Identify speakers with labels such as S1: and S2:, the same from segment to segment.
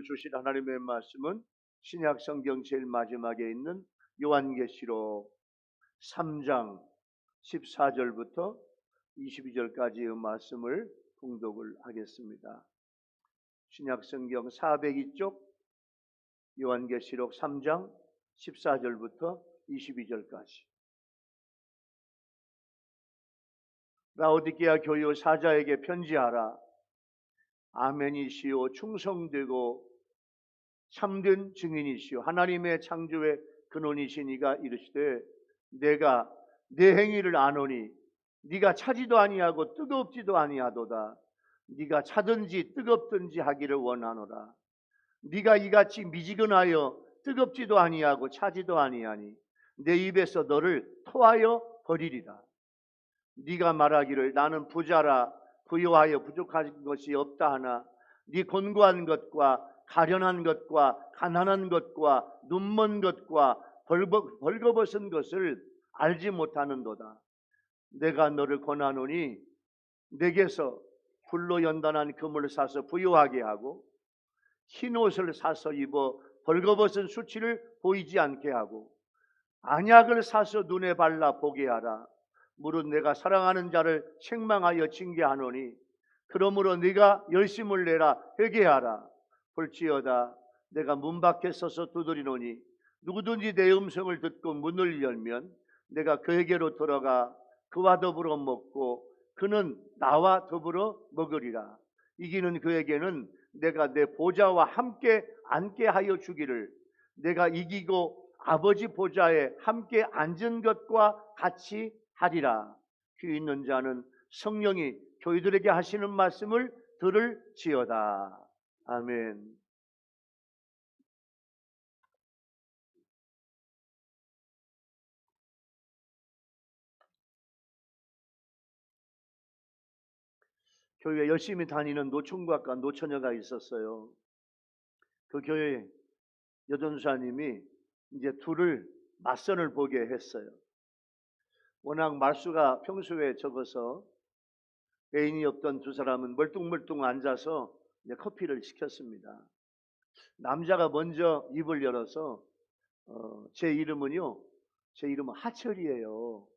S1: 오늘 주실 하나님의 말씀은 신약 성경 제일 마지막에 있는 요한계시록 3장 14절부터 22절까지의 말씀을 봉독을 하겠습니다. 신약 성경 402쪽 요한계시록 3장 14절부터 22절까지. 라오디게아 교회 사자에게 편지하라. 아멘이시오 충성되고 참된 증인이시오 하나님의 창조의 근원이시니가 이르시되 내가 내 행위를 아노니 네가 차지도 아니하고 뜨겁지도 아니하도다. 네가 차든지 뜨겁든지 하기를 원하노라. 네가 이같이 미지근하여 뜨겁지도 아니하고 차지도 아니하니 내 입에서 너를 토하여 버리리라. 네가 말하기를 나는 부자라 부유하여 부족한 것이 없다 하나 네 곤고한 것과 가련한 것과 가난한 것과 눈먼 것과 벌거벗은 것을 알지 못하는도다. 내가 너를 권하노니 내게서 불로 연단한 금을 사서 부유하게 하고 흰 옷을 사서 입어 벌거벗은 수치를 보이지 않게 하고 안약을 사서 눈에 발라 보게 하라. 무릇 내가 사랑하는 자를 책망하여 징계하노니 그러므로 네가 열심을 내라 회개하라. 볼지어다 내가 문 밖에 서서 두드리노니 누구든지 내 음성을 듣고 문을 열면 내가 그에게로 들어가 그와 더불어 먹고 그는 나와 더불어 먹으리라. 이기는 그에게는 내가 내 보좌와 함께 앉게 하여 주기를 내가 이기고 아버지 보좌에 함께 앉은 것과 같이 하리라. 귀 있는 자는 성령이 교회들에게 하시는 말씀을 들을지어다. 아멘. 교회에 열심히 다니는 노총각과 노처녀가 있었어요. 그 교회 여전사님이 이제 둘을 맞선을 보게 했어요. 워낙 말수가 평소에 적어서 애인이 없던 두 사람은 멀뚱멀뚱 앉아서 이제 커피를 시켰습니다. 남자가 먼저 입을 열어서 제 이름은 하철이에요.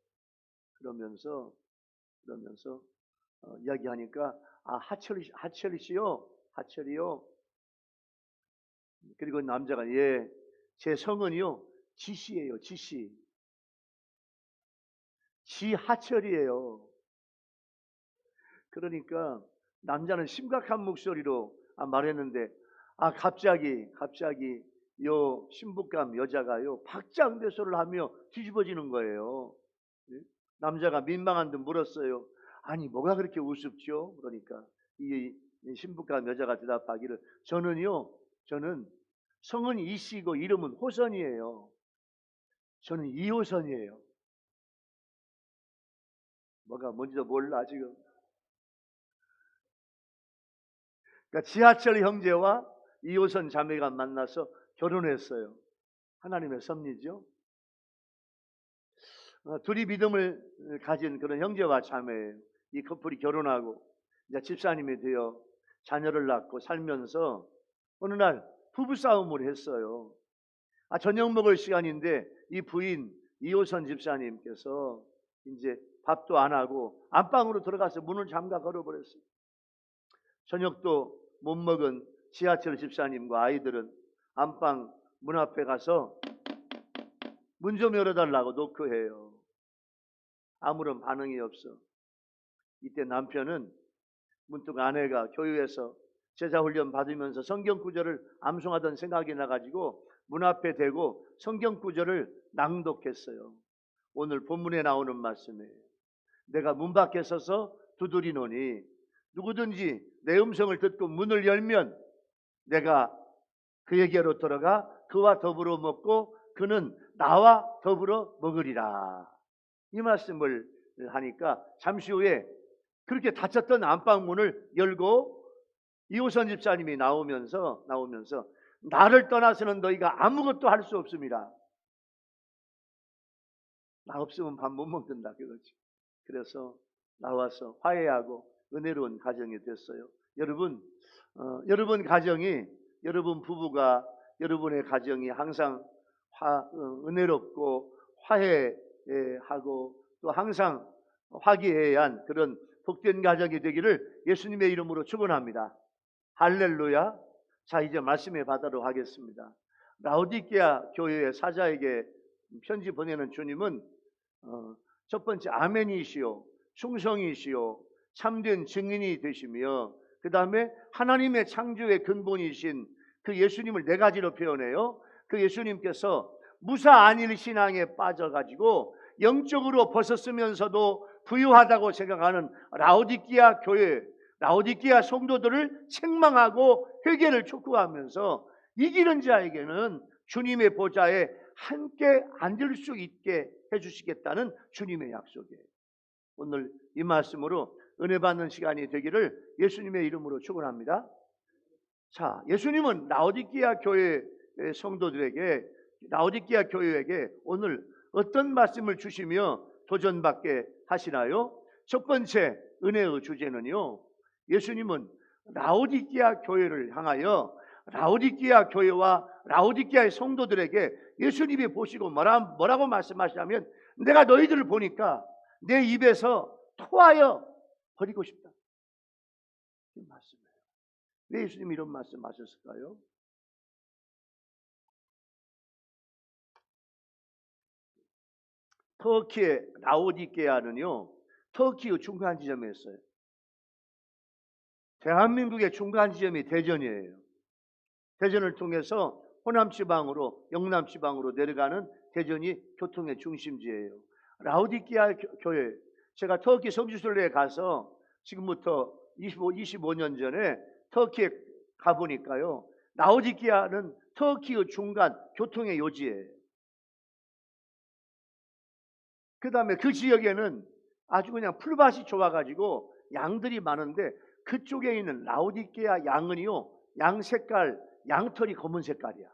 S1: 그러면서 이야기하니까 하철이시요? 하철이요? 그리고 남자가 예, 제 성은요 지씨예요. 지하철이에요. 그러니까 남자는 심각한 목소리로 말했는데 갑자기 요 신부감 여자가요 박장대소를 하며 뒤집어지는 거예요. 남자가 민망한 듯 물었어요. 아니 뭐가 그렇게 우습죠? 그러니까 이 신부감 여자가 대답하기를 저는 성은 이씨고 이름은 호선이에요. 저는 이호선이에요. 뭐가 뭔지도 몰라 지금. 그러니까 지하철 형제와 이호선 자매가 만나서 결혼했어요. 하나님의 섭리죠. 둘이 믿음을 가진 그런 형제와 자매예요. 이 커플이 결혼하고 이제 집사님이 되어 자녀를 낳고 살면서 어느 날 부부싸움을 했어요. 저녁 먹을 시간인데 이 부인 이호선 집사님께서 이제 밥도 안 하고 안방으로 들어가서 문을 잠가 걸어버렸어요. 저녁도 못 먹은 지하철 집사님과 아이들은 안방 문 앞에 가서 문 좀 열어달라고 노크해요. 아무런 반응이 없어. 이때 남편은 문득 아내가 교회에서 제자훈련 받으면서 성경 구절을 암송하던 생각이 나가지고 문 앞에 대고 성경 구절을 낭독했어요. 오늘 본문에 나오는 말씀이에요. 내가 문 밖에 서서 두드리노니 누구든지 내 음성을 듣고 문을 열면 내가 그에게로 들어가 그와 더불어 먹고 그는 나와 더불어 먹으리라. 이 말씀을 하니까 잠시 후에 그렇게 닫혔던 안방문을 열고 이호선 집사님이 나오면서 나를 떠나서는 너희가 아무것도 할 수 없습니다. 나 없으면 밥 못 먹는다 그거지. 그래서 나와서 화해하고 은혜로운 가정이 됐어요. 여러분 가정이 여러분 부부가 여러분의 가정이 항상 은혜롭고 화해하고 또 항상 화기애애한 그런 복된 가정이 되기를 예수님의 이름으로 축원합니다. 할렐루야. 자, 이제 말씀에 받도록 하겠습니다. 라오디게아 교회의 사자에게 편지 보내는 주님은 첫 번째 아멘이시요 충성이시요 참된 증인이 되시며, 그 다음에 하나님의 창조의 근본이신 그 예수님을 네 가지로 표현해요. 그 예수님께서 무사 안일 신앙에 빠져가지고 영적으로 벗었으면서도 부유하다고 생각하는 라오디게아 교회, 라오디게아 성도들을 책망하고 회개를 촉구하면서 이기는 자에게는 주님의 보좌에 함께 앉을 수 있게 해주시겠다는 주님의 약속이에요. 오늘 이 말씀으로 은혜 받는 시간이 되기를 예수님의 이름으로 축원합니다. 자, 예수님은 라오디게아 교회 성도들에게, 라오디게아 교회에게 오늘 어떤 말씀을 주시며 도전받게 하시나요? 첫 번째 은혜의 주제는요, 예수님은 라오디게아 교회를 향하여 라오디게아 교회와 라오디게아의 성도들에게 예수님이 보시고 뭐라고 말씀하시냐면, 내가 너희들을 보니까 내 입에서 토하여 버리고 싶다. 이 말씀이에요. 왜 예수님이 이런 말씀 하셨을까요? 터키의 라오디게아는요, 터키의 중간 지점에 있어요. 대한민국의 중간 지점이 대전이에요. 대전을 통해서 호남 지방으로, 영남 지방으로 내려가는 대전이 교통의 중심지예요. 라오디게아 교회, 제가 터키 성지순례에 가서 지금부터 25년 전에 터키에 가보니까요, 라오디게아는 터키의 중간 교통의 요지예요. 그 다음에 그 지역에는 아주 그냥 풀밭이 좋아가지고 양들이 많은데, 그쪽에 있는 라오디게아 양은요, 양 색깔, 양털이 검은 색깔이야.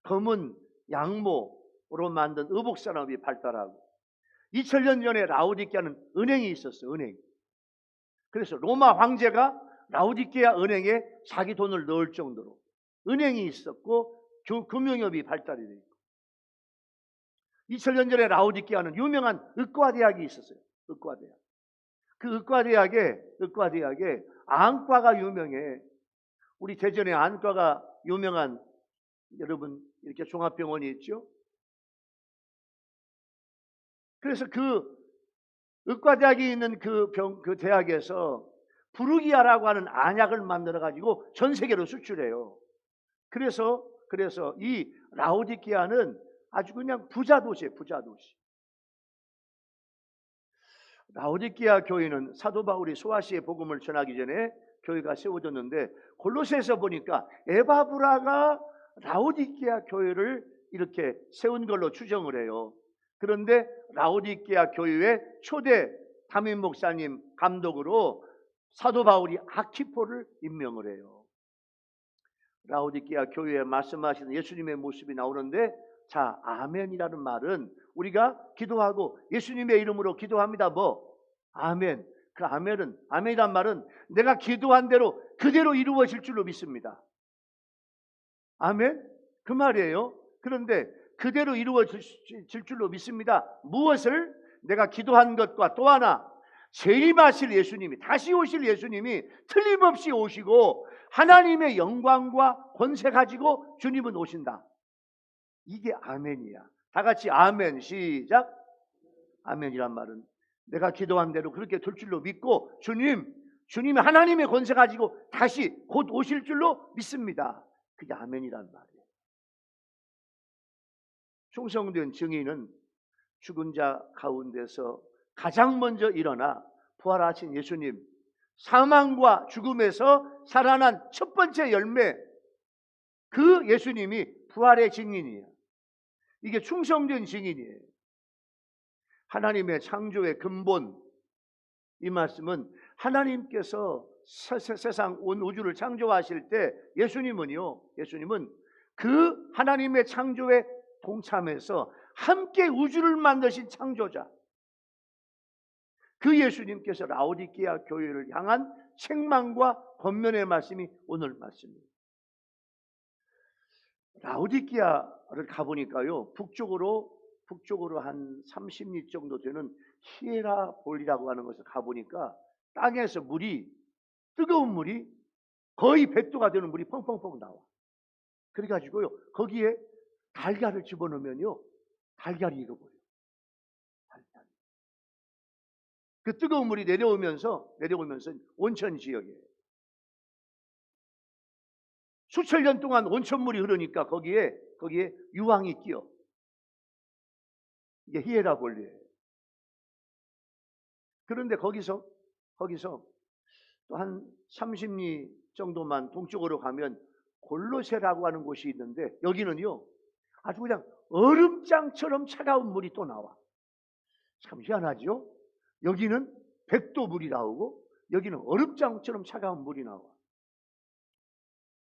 S1: 검은 양모로 만든 의복 산업이 발달하고, 2000년 전에 라오디게아는 은행이 있었어요. 은행. 그래서 로마 황제가 라오디게아 은행에 자기 돈을 넣을 정도로 은행이 있었고 금융업이 발달이 되어 있고, 2000년 전에 라오디게아는 유명한 의과대학이 있었어요. 의과대학. 그 의과대학에 안과가 유명해. 우리 대전에 안과가 유명한, 여러분 이렇게 종합병원이 있죠. 그래서 그 의과대학이 있는 그 대학에서 부르기아라고 하는 안약을 만들어 가지고 전 세계로 수출해요. 그래서 이 라오디게아는 아주 그냥 부자 도시예요. 부자 도시. 라오디게아 교회는 사도 바울이 소아시아의 복음을 전하기 전에 교회가 세워졌는데, 골로새에서 보니까 에바브라가 라오디게아 교회를 이렇게 세운 걸로 추정을 해요. 그런데 라오디게아 교회의 초대 담임 목사님 감독으로 사도 바울이 아키포를 임명을 해요. 라오디게아 교회에 말씀하시는 예수님의 모습이 나오는데, 자, 아멘이라는 말은 우리가 기도하고 예수님의 이름으로 기도합니다. 아멘. 그 아멘이란 말은 내가 기도한 대로 그대로 이루어질 줄로 믿습니다. 아멘. 그 말이에요. 그런데 그대로 이루어질 줄로 믿습니다. 무엇을? 내가 기도한 것과 또 하나, 재림하실 예수님이, 다시 오실 예수님이 틀림없이 오시고 하나님의 영광과 권세 가지고 주님은 오신다. 이게 아멘이야. 다 같이 아멘. 시작. 아멘이란 말은 내가 기도한 대로 그렇게 될 줄로 믿고 주님이 하나님의 권세 가지고 다시 곧 오실 줄로 믿습니다. 그게 아멘이란 말이에요. 충성된 증인은 죽은 자 가운데서 가장 먼저 일어나 부활하신 예수님, 사망과 죽음에서 살아난 첫 번째 열매, 그 예수님이 부활의 증인이에요. 이게 충성된 증인이에요. 하나님의 창조의 근본, 이 말씀은 하나님께서 세상 온 우주를 창조하실 때 예수님은 그 하나님의 창조에 동참해서 함께 우주를 만드신 창조자, 그 예수님께서 라오디게아 교회를 향한 책망과 권면의 말씀이 오늘 말씀입니다. 라오디게아를 가보니까요, 북쪽으로 한 30리 정도 되는 히에라볼이라고 하는 것을 가보니까 땅에서 뜨거운 물이 거의 100도가 되는 물이 펑펑펑 나와. 그래가지고요, 거기에 달걀을 집어넣으면요, 달걀이 익어버려요. 달걀. 그 뜨거운 물이 내려오면서 온천 지역에 수천 년 동안 온천물이 흐르니까 거기에 유황이 끼어. 이게 히에라볼리예요. 그런데 거기서 또 한 30리 정도만 동쪽으로 가면 골로세라고 하는 곳이 있는데, 여기는요 아주 그냥 얼음장처럼 차가운 물이 또 나와. 참 희한하죠? 여기는 100도 물이 나오고 여기는 얼음장처럼 차가운 물이 나와.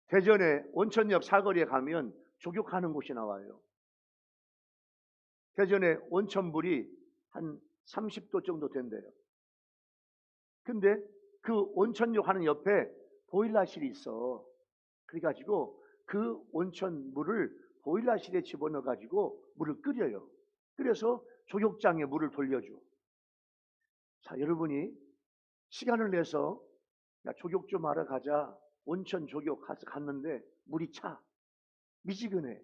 S1: 대전의 온천역 사거리에 가면 조격하는 곳이 나와요. 대전의 온천물이 한 30도 정도 된대요. 근데 그 온천역 하는 옆에 보일러실이 있어. 그래가지고 그 온천물을 보일러실에 집어넣어가지고 물을 끓여요. 그래서 조격장에 물을 돌려줘. 자, 여러분이 시간을 내서 야, 조격 좀 하러 가자. 온천 조격 가서 갔는데 물이 차. 미지근해.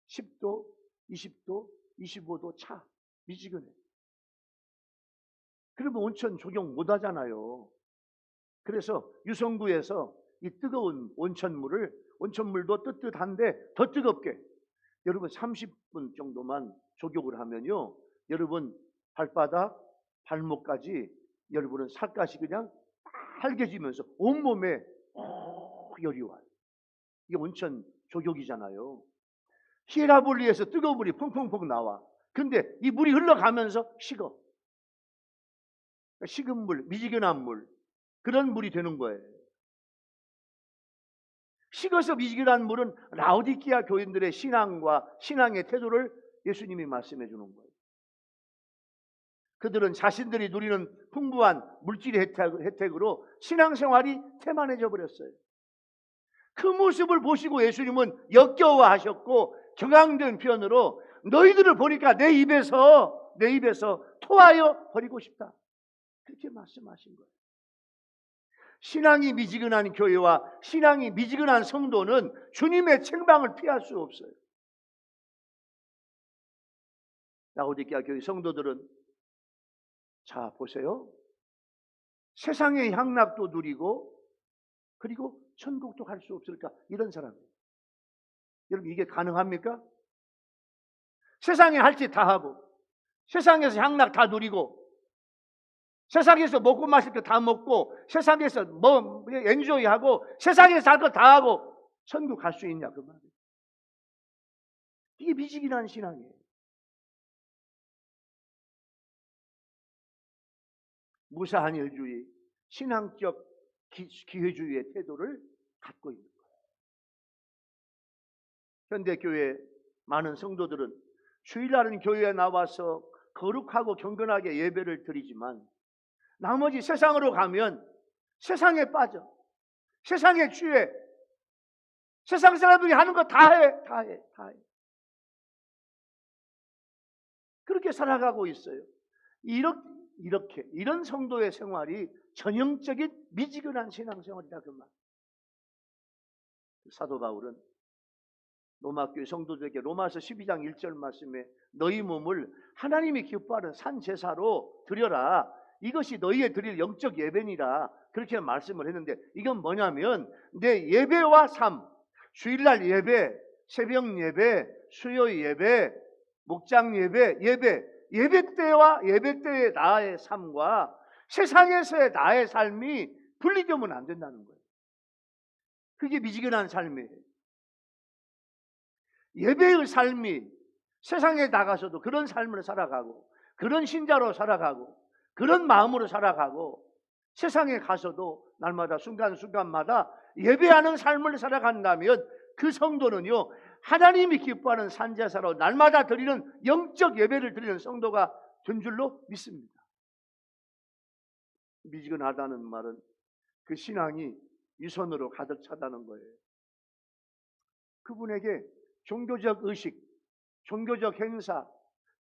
S1: 10도, 20도, 25도 차. 미지근해. 그러면 온천 조격 못 하잖아요. 그래서 유성구에서 이 뜨거운 온천물도 뜨뜻한데 더 뜨겁게, 여러분 30분 정도만 조격을 하면요, 여러분 발바닥, 발목까지 여러분은 살갗이 그냥 빨개지면서 온몸에 열이 와요. 이게 온천 조격이잖아요. 히에라볼리에서 뜨거운 물이 펑펑펑 나와. 근데 이 물이 흘러가면서 식어. 식은 물, 미지근한 물, 그런 물이 되는 거예요. 식어서 미지근한 물은 라오디게아 교인들의 신앙의 태도를 예수님이 말씀해 주는 거예요. 그들은 자신들이 누리는 풍부한 물질의 혜택으로 신앙생활이 태만해져 버렸어요. 그 모습을 보시고 예수님은 역겨워하셨고 경황된 표현으로 너희들을 보니까 내 입에서 토하여 버리고 싶다. 그렇게 말씀하신 거예요. 신앙이 미지근한 교회와 신앙이 미지근한 성도는 주님의 책망을 피할 수 없어요. 라오디게아 교회 성도들은 자 보세요. 세상의 향락도 누리고 그리고 천국도 갈 수 없을까? 이런 사람이에요. 여러분 이게 가능합니까? 세상에 할 짓 다 하고 세상에서 향락 다 누리고 세상에서 먹고 마실 거 다 먹고 세상에서 뭐 엔조이하고 세상에서 할 거 다 하고 천국 갈 수 있냐 그 말이에요. 이게 미지근한 신앙이에요. 무사한 일주의, 신앙적 기회주의의 태도를 갖고 있는 거예요. 현대교회 많은 성도들은 주일날은 교회에 나와서 거룩하고 경건하게 예배를 드리지만 나머지 세상으로 가면 세상에 빠져. 세상에 취해. 세상 사람들이 하는 거 다 해. 그렇게 살아가고 있어요. 이런 성도의 생활이 전형적인 미지근한 신앙생활이다 그 말. 사도 바울은 로마교회 성도들에게 로마서 12장 1절 말씀에 너희 몸을 하나님이 기뻐하는 산 제사로 드려라. 이것이 너희의 드릴 영적 예배니라. 그렇게 말씀을 했는데 이건 뭐냐면 내 예배와 삶, 주일날 예배, 새벽 예배, 수요 예배, 목장 예배 때와 예배 때의 나의 삶과 세상에서의 나의 삶이 분리되면 안 된다는 거예요. 그게 미지근한 삶이에요. 예배의 삶이 세상에 나가서도 그런 삶을 살아가고 그런 신자로 살아가고 그런 마음으로 살아가고 세상에 가서도 날마다 순간순간마다 예배하는 삶을 살아간다면 그 성도는요 하나님이 기뻐하는 산제사로 날마다 드리는 영적 예배를 드리는 성도가 된 줄로 믿습니다. 미지근하다는 말은 그 신앙이 위선으로 가득 차다는 거예요. 그분에게 종교적 의식, 종교적 행사,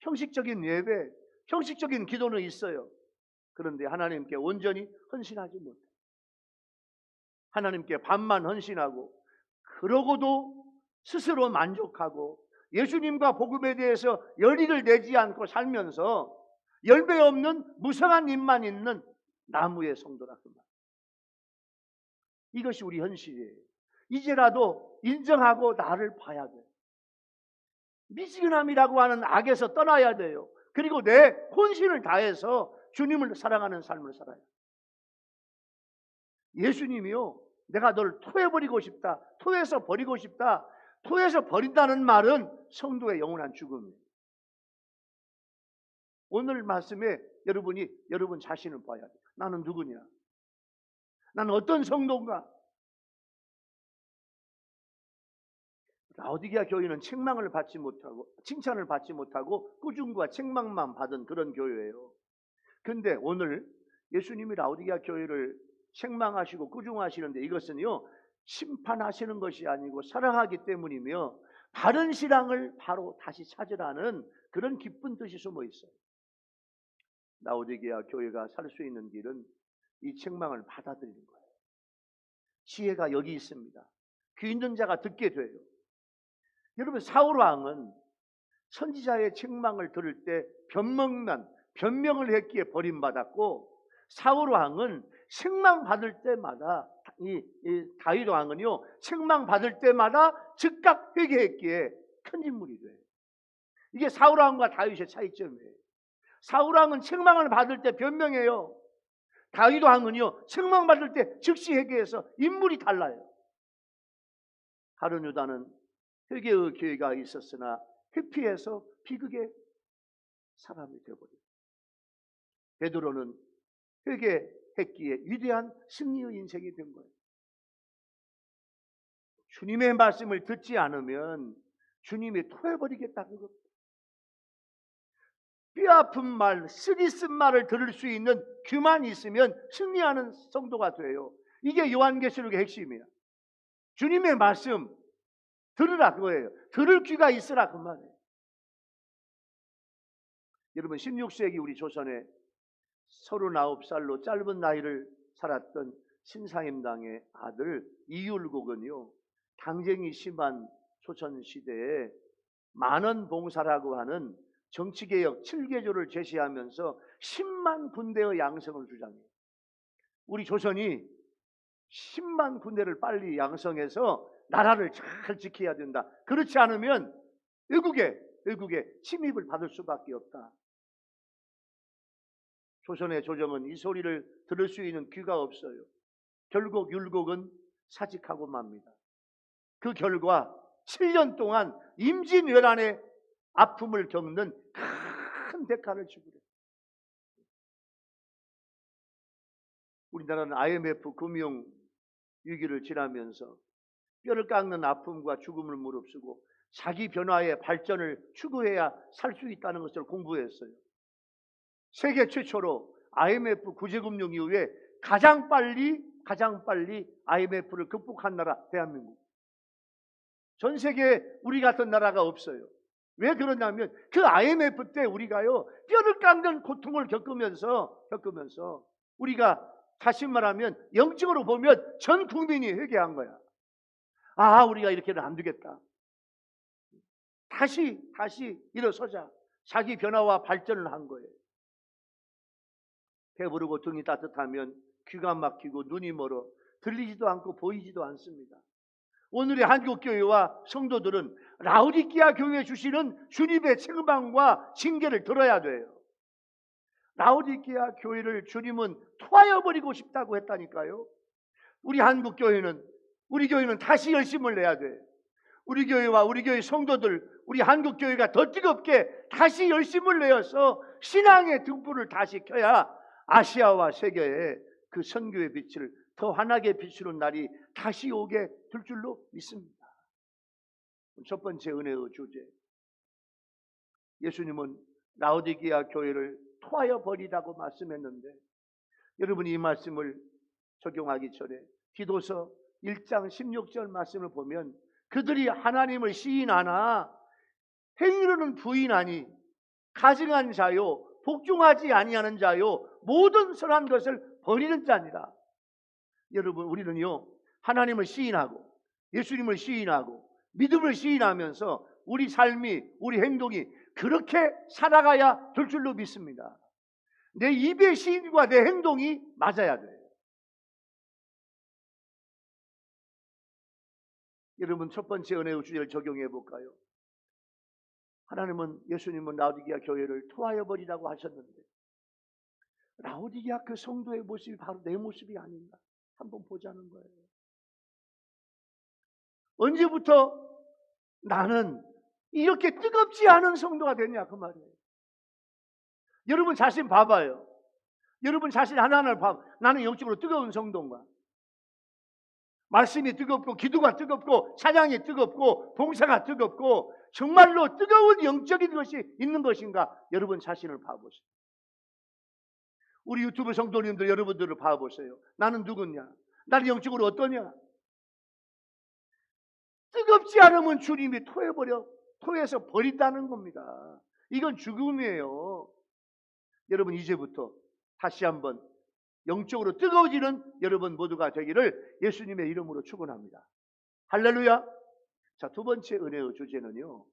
S1: 형식적인 예배, 형식적인 기도는 있어요. 그런데 하나님께 온전히 헌신하지 못해. 하나님께 반만 헌신하고, 그러고도 스스로 만족하고 예수님과 복음에 대해서 열의를 내지 않고 살면서 열매 없는 무성한 잎만 있는 나무의 성도라 그 말. 이것이 우리 현실이에요. 이제라도 인정하고 나를 봐야 돼요. 미지근함이라고 하는 악에서 떠나야 돼요. 그리고 내 혼신을 다해서 주님을 사랑하는 삶을 살아요. 예수님이요, 내가 널 토해버리고 싶다, 토해서 버리고 싶다. 토해서 버린다는 말은 성도의 영원한 죽음이에요. 오늘 말씀에 여러분이 여러분 자신을 봐야 돼요. 나는 누구냐? 나는 어떤 성도인가? 라오디게아 교회는 책망을 받지 못하고 칭찬을 받지 못하고 꾸중과 책망만 받은 그런 교회예요. 근데 오늘 예수님이 라오디게아 교회를 책망하시고 꾸중하시는데 이것은요, 심판하시는 것이 아니고 사랑하기 때문이며 바른 신앙을 바로 다시 찾으라는 그런 기쁜 뜻이 숨어 있어요. 라오디게아 교회가 살 수 있는 길은 이 책망을 받아들이는 거예요. 지혜가 여기 있습니다. 귀 있는 자가 듣게 돼요. 여러분, 사울 왕은 선지자의 책망을 들을 때 변명을 했기에 버림받았고, 사울 왕은 책망 받을 때마다 이 다윗 왕은요, 책망 받을 때마다 즉각 회개했기에 큰 인물이 돼요. 이게 사울 왕과 다윗의 차이점이에요. 사울 왕은 책망을 받을 때 변명해요. 다윗 왕은요, 책망 받을 때 즉시 회개해서 인물이 달라요. 가룟 유다는 회개의 기회가 있었으나 회피해서 비극의 사람이 되어버려요. 베드로는 회개했기에 위대한 승리의 인생이 된 거예요. 주님의 말씀을 듣지 않으면 주님이 토해버리겠다 그겁니다. 뼈아픈 말, 쓰디쓴 말을 들을 수 있는 귀만 있으면 승리하는 성도가 돼요. 이게 요한계시록의 핵심이야. 주님의 말씀 들으라 그거예요. 들을 귀가 있으라 그 말이에요. 여러분, 16세기 우리 조선에 39살로 짧은 나이를 살았던 신사임당의 아들 이율곡은요, 당쟁이 심한 조선시대에 만원봉사라고 하는 정치개혁 7개조를 제시하면서 10만 군대의 양성을 주장해요. 우리 조선이 10만 군대를 빨리 양성해서 나라를 잘 지켜야 된다. 그렇지 않으면 외국의 침입을 받을 수밖에 없다. 조선의 조정은 이 소리를 들을 수 있는 귀가 없어요. 결국 율곡은 사직하고 맙니다. 그 결과 7년 동안 임진왜란의 아픔을 겪는 큰 대가를 치르게 돼요. 우리나라는 IMF 금융 위기를 지나면서 뼈를 깎는 아픔과 죽음을 무릅쓰고 자기 변화의 발전을 추구해야 살 수 있다는 것을 공부했어요. 세계 최초로 IMF 구제금융 이후에 가장 빨리 IMF를 극복한 나라 대한민국. 전 세계에 우리 같은 나라가 없어요. 왜 그러냐면 그 IMF 때 우리가요, 뼈를 깎는 고통을 겪으면서 우리가 다시 말하면 영적으로 보면 전 국민이 회개한 거야. 아, 우리가 이렇게는 안 되겠다. 다시 일어서자. 자기 변화와 발전을 한 거예요. 배부르고 등이 따뜻하면 귀가 막히고 눈이 멀어 들리지도 않고 보이지도 않습니다. 오늘의 한국교회와 성도들은 라오디게아 교회에 주시는 주님의 책망과 징계를 들어야 돼요. 라오디게아 교회를 주님은 토하여버리고 싶다고 했다니까요. 우리 한국교회는, 우리 교회는 다시 열심을 내야 돼. 우리 교회와 우리 교회 성도들, 우리 한국교회가 더 뜨겁게 다시 열심을 내어서 신앙의 등불을 다시 켜야 아시아와 세계에 그 선교의 빛을 더 환하게 비추는 날이 다시 오게 될 줄로 믿습니다. 첫 번째 은혜의 주제, 예수님은 라오디게아 교회를 토하여 버리라고 말씀했는데 여러분이 이 말씀을 적용하기 전에 디도서 1장 16절 말씀을 보면 그들이 하나님을 시인하나 행위로는 부인하니 가증한 자요 복종하지 아니하는 자요 모든 선한 것을 버리는 자니라. 여러분, 우리는요 하나님을 시인하고 예수님을 시인하고 믿음을 시인하면서 우리 삶이, 우리 행동이 그렇게 살아가야 될 줄로 믿습니다. 내 입의 시인과 내 행동이 맞아야 돼요. 여러분, 첫 번째 은혜의 주제를 적용해 볼까요? 하나님은, 예수님은 라오디게아 교회를 토하여 버리라고 하셨는데 라오디게아 그 성도의 모습이 바로 내 모습이 아닌가 한번 보자는 거예요. 언제부터 나는 이렇게 뜨겁지 않은 성도가 됐냐 그 말이에요. 여러분 자신 봐봐요. 여러분 자신 하나하나를 봐. 나는 영적으로 뜨거운 성도인가? 말씀이 뜨겁고 기도가 뜨겁고 찬양이 뜨겁고 봉사가 뜨겁고 정말로 뜨거운 영적인 것이 있는 것인가? 여러분 자신을 봐보세요. 우리 유튜브 성도님들 여러분들을 봐보세요. 나는 누구냐? 나는 영적으로 어떠냐? 뜨겁지 않으면 주님이 토해서 버린다는 겁니다. 이건 죽음이에요. 여러분 이제부터 다시 한번 영적으로 뜨거워지는 여러분 모두가 되기를 예수님의 이름으로 축원합니다. 할렐루야. 자, 두 번째 은혜의 주제는요,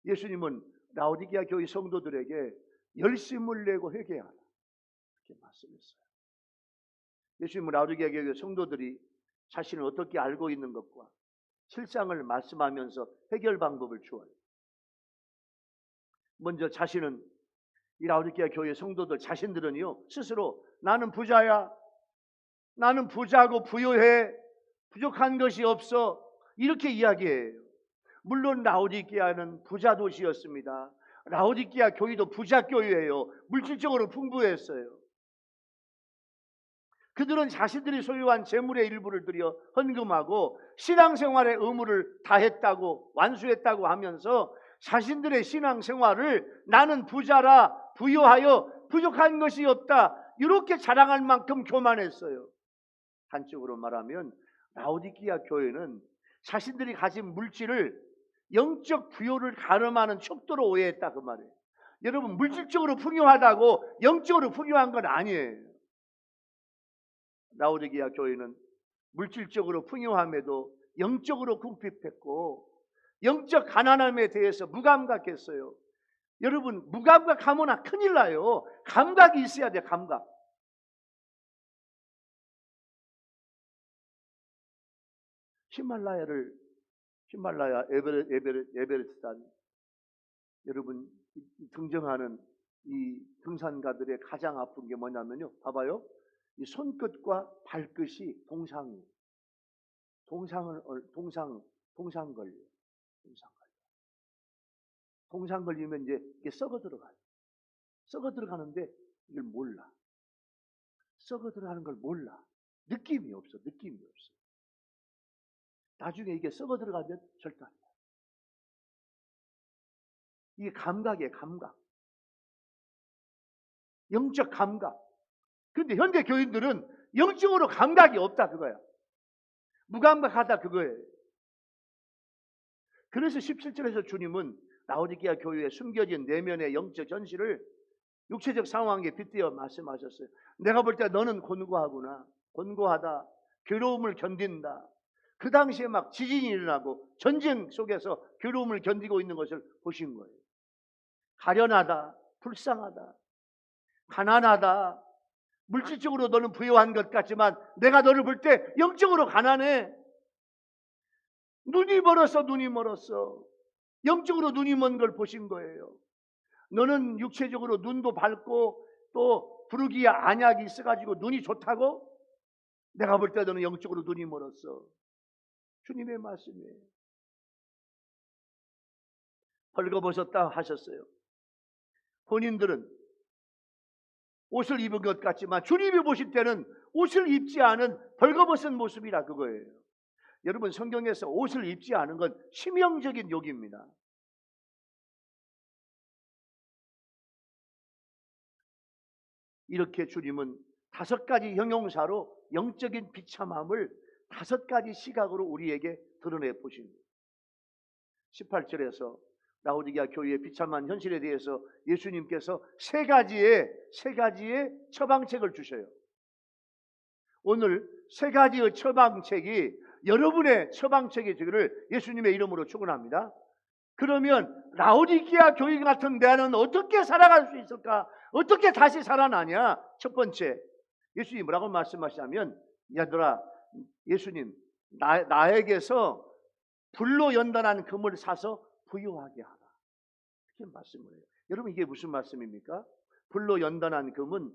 S1: 예수님은 라오디게아 교회 성도들에게 열심을 내고 회개하라 이렇게 말씀했어요. 예수님은 라오디게아 교회 성도들이 자신을 어떻게 알고 있는 것과 실상을 말씀하면서 해결 방법을 주어요. 먼저 자신은, 이 라오디게아 교회 성도들 자신들은요 스스로 나는 부자야, 나는 부자고 부유해, 부족한 것이 없어 이렇게 이야기해요. 물론 라오디게아는 부자 도시였습니다. 라오디게아 교회도 부자 교회예요. 물질적으로 풍부했어요. 그들은 자신들이 소유한 재물의 일부를 들여 헌금하고 신앙생활의 의무를 다했다고 완수했다고 하면서 자신들의 신앙생활을 나는 부자라 부유하여 부족한 것이 없다 이렇게 자랑할 만큼 교만했어요. 한쪽으로 말하면 라오디게아 교회는 자신들이 가진 물질을 영적 부요를 가름하는 척도로 오해했다 그 말이에요. 여러분 물질적으로 풍요하다고 영적으로 풍요한 건 아니에요. 라오디게아 교회는 물질적으로 풍요함에도 영적으로 궁핍했고 영적 가난함에 대해서 무감각했어요. 여러분 무감각하면 큰일 나요. 감각이 있어야 돼요. 감각. 히말라야 에베레스트산 여러분 등정하는 이 등산가들의 가장 아픈 게 뭐냐면요, 봐봐요. 이 손끝과 발끝이 동상 걸려. 동상 걸리면 이제 이게 썩어 들어가요. 썩어 들어가는데 이걸 몰라. 썩어 들어가는 걸 몰라. 느낌이 없어. 나중에 이게 썩어 들어가면 절대 안 돼. 이게 감각이에요, 감각. 영적 감각. 그런데 현대 교인들은 영적으로 감각이 없다 그거야. 무감각하다 그거예요. 그래서 17절에서 주님은 라오디게아 교회에 숨겨진 내면의 영적 현실을 육체적 상황에 빗대어 말씀하셨어요. 내가 볼 때 너는 곤고하구나. 곤고하다. 괴로움을 견딘다. 그 당시에 막 지진이 일어나고 전쟁 속에서 괴로움을 견디고 있는 것을 보신 거예요. 가련하다. 불쌍하다. 가난하다. 물질적으로 너는 부유한 것 같지만 내가 너를 볼 때 영적으로 가난해. 눈이 멀었어. 영적으로 눈이 먼 걸 보신 거예요. 너는 육체적으로 눈도 밝고 또 부르기야 안약이 있어가지고 눈이 좋다고? 내가 볼 때 너는 영적으로 눈이 멀었어. 주님의 말씀이에요. 벌거벗었다 하셨어요. 본인들은 옷을 입은 것 같지만 주님이 보실 때는 옷을 입지 않은 벌거벗은 모습이라 그거예요. 여러분 성경에서 옷을 입지 않은 건 치명적인 욕입니다. 이렇게 주님은 5가지 형용사로 영적인 비참함을 5가지 시각으로 우리에게 드러내 보십니다. 18절에서 라오디게아 교회의 비참한 현실에 대해서 예수님께서 3가지의 처방책을 주셔요. 오늘 3가지의 처방책이 여러분의 처방책이 되기를 예수님의 이름으로 축원합니다. 그러면 라오디게아 교회 같은 데는 어떻게 살아갈 수 있을까? 어떻게 다시 살아나냐? 첫 번째, 예수님이 뭐라고 말씀하시냐면, 얘들아, 예수님 나에게서 불로 연단한 금을 사서 부유하게 하라, 이렇게 말씀을 해요. 여러분, 이게 무슨 말씀입니까? 불로 연단한 금은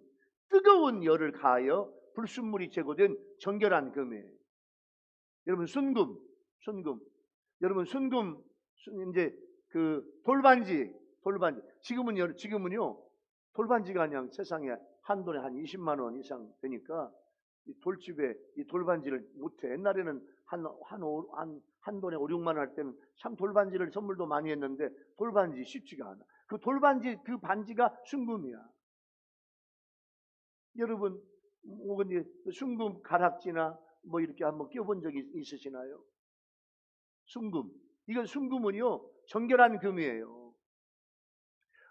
S1: 뜨거운 열을 가하여 불순물이 제거된 정결한 금이에요. 여러분, 순금, 여러분, 순금, 이제 그 돌반지, 지금은요 돌반지가 그냥 세상에 한 돈에 한 20만 원 이상 되니까 이 돌집에 이 돌반지를 못해. 옛날에는 한 돈에 5, 6만 원 할 때는 참 돌반지를 선물도 많이 했는데 돌반지 쉽지가 않아. 그 돌반지, 그 반지가 순금이야. 여러분, 혹은 순금 가락지나 뭐 이렇게 한번 껴본 적이 있으시나요? 순금. 이건 순금은요 정결한 금이에요.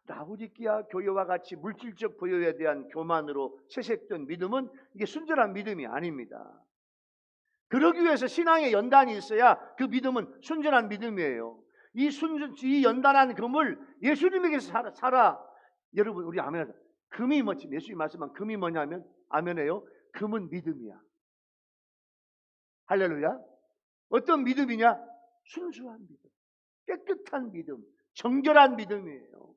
S1: 라오디게아 교회와 같이 물질적 부여에 대한 교만으로 채색된 믿음은 이게 순전한 믿음이 아닙니다. 그러기 위해서 신앙의 연단이 있어야 그 믿음은 순전한 믿음이에요. 이 연단한 금을 예수님에게서 살아. 여러분, 우리 아멘. 금이 뭐지? 예수님 말씀한 금이 뭐냐면, 아멘해요. 금은 믿음이야. 할렐루야. 어떤 믿음이냐? 순수한 믿음, 깨끗한 믿음, 정결한 믿음이에요.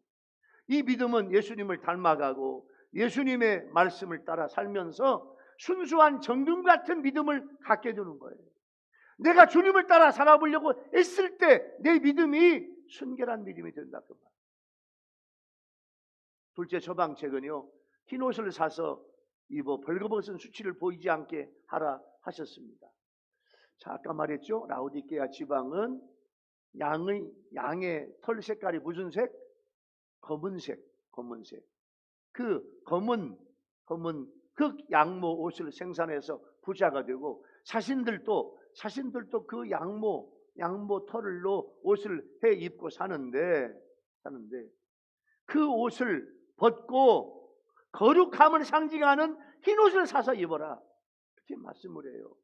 S1: 이 믿음은 예수님을 닮아가고 예수님의 말씀을 따라 살면서 순수한 정금 같은 믿음을 갖게 되는 거예요. 내가 주님을 따라 살아보려고 했을 때 내 믿음이 순결한 믿음이 된다, 그 말. 둘째 처방책은요, 흰옷을 사서 입어 벌거벗은 수치를 보이지 않게 하라 하셨습니다. 자, 아까 말했죠. 라오디게아 지방은 양의 털 색깔이 무슨 색? 검은색. 그 검은 흑양모 옷을 생산해서 부자가 되고, 자신들도 그 양모 털로 옷을 해 입고 사는데 그 옷을 벗고 거룩함을 상징하는 흰 옷을 사서 입어라, 그렇게 말씀을 해요.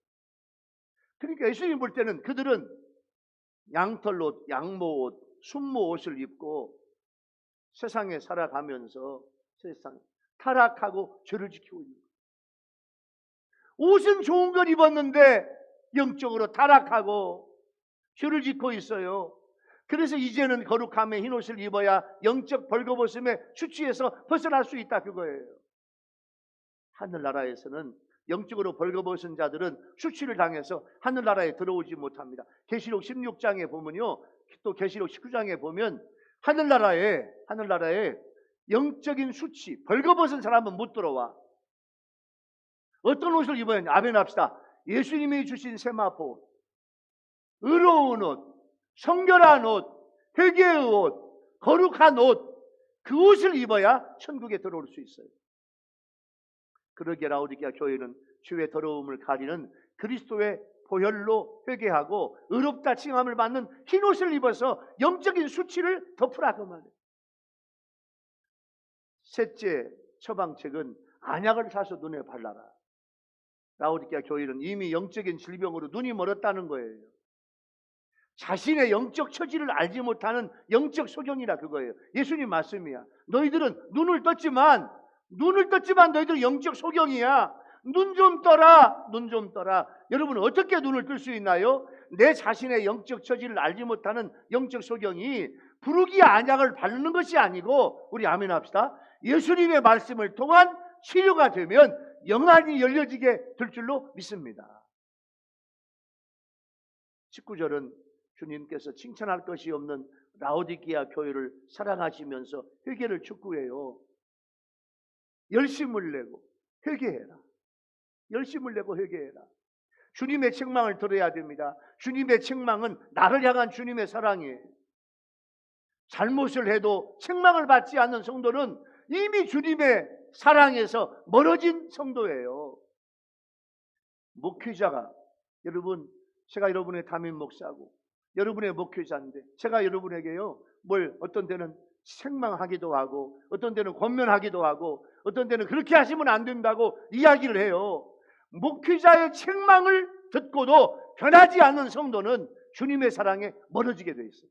S1: 그러니까 예수님 볼 때는 그들은 양털옷, 양모옷, 순모옷을 입고 세상에 살아가면서 세상 타락하고 죄를 지키고 있는 거예요. 옷은 좋은 걸 입었는데 영적으로 타락하고 죄를 짓고 있어요. 그래서 이제는 거룩함의 흰옷을 입어야 영적 벌거벗음의 수치에서 벗어날 수 있다, 그거예요. 하늘나라에서는 영적으로 벌거벗은 자들은 수치를 당해서 하늘나라에 들어오지 못합니다. 계시록 16장에 보면요, 또 계시록 19장에 보면 하늘나라에 영적인 수치, 벌거벗은 사람은 못 들어와. 어떤 옷을 입어야 하냐? 아멘합시다. 예수님이 주신 세마포 옷, 의로운 옷, 성결한 옷, 회개의 옷, 거룩한 옷, 그 옷을 입어야 천국에 들어올 수 있어요. 그러기에 라오디게아 교회는 주의 더러움을 가리는 그리스도의 보혈로 회개하고 의롭다 칭함을 받는 흰옷을 입어서 영적인 수치를 덮으라, 그 말이에요. 셋째 처방책은 안약을 사서 눈에 발라라. 라오디게아 교회는 이미 영적인 질병으로 눈이 멀었다는 거예요. 자신의 영적 처지를 알지 못하는 영적 소경이라, 그거예요. 예수님 말씀이야. 너희들은 눈을 떴지만 너희들은 영적 소경이야. 눈 좀 떠라. 여러분, 어떻게 눈을 뜰 수 있나요? 내 자신의 영적 처지를 알지 못하는 영적 소경이 부르기 안약을 바르는 것이 아니고, 우리 아멘 합시다. 예수님의 말씀을 통한 치료가 되면 영안이 열려지게 될 줄로 믿습니다. 19절은 주님께서 칭찬할 것이 없는 라오디게아 교회를 사랑하시면서 회개를 촉구해요. 열심을 내고 회개해라. 주님의 책망을 들어야 됩니다. 주님의 책망은 나를 향한 주님의 사랑이에요. 잘못을 해도 책망을 받지 않는 성도는 이미 주님의 사랑에서 멀어진 성도예요. 목회자가, 여러분, 제가 여러분의 담임 목사고 여러분의 목회자인데 제가 여러분에게요 어떤 때는 책망하기도 하고 어떤 때는 권면하기도 하고 어떤 때는 그렇게 하시면 안 된다고 이야기를 해요. 목회자의 책망을 듣고도 변하지 않는 성도는 주님의 사랑에 멀어지게 돼 있어요.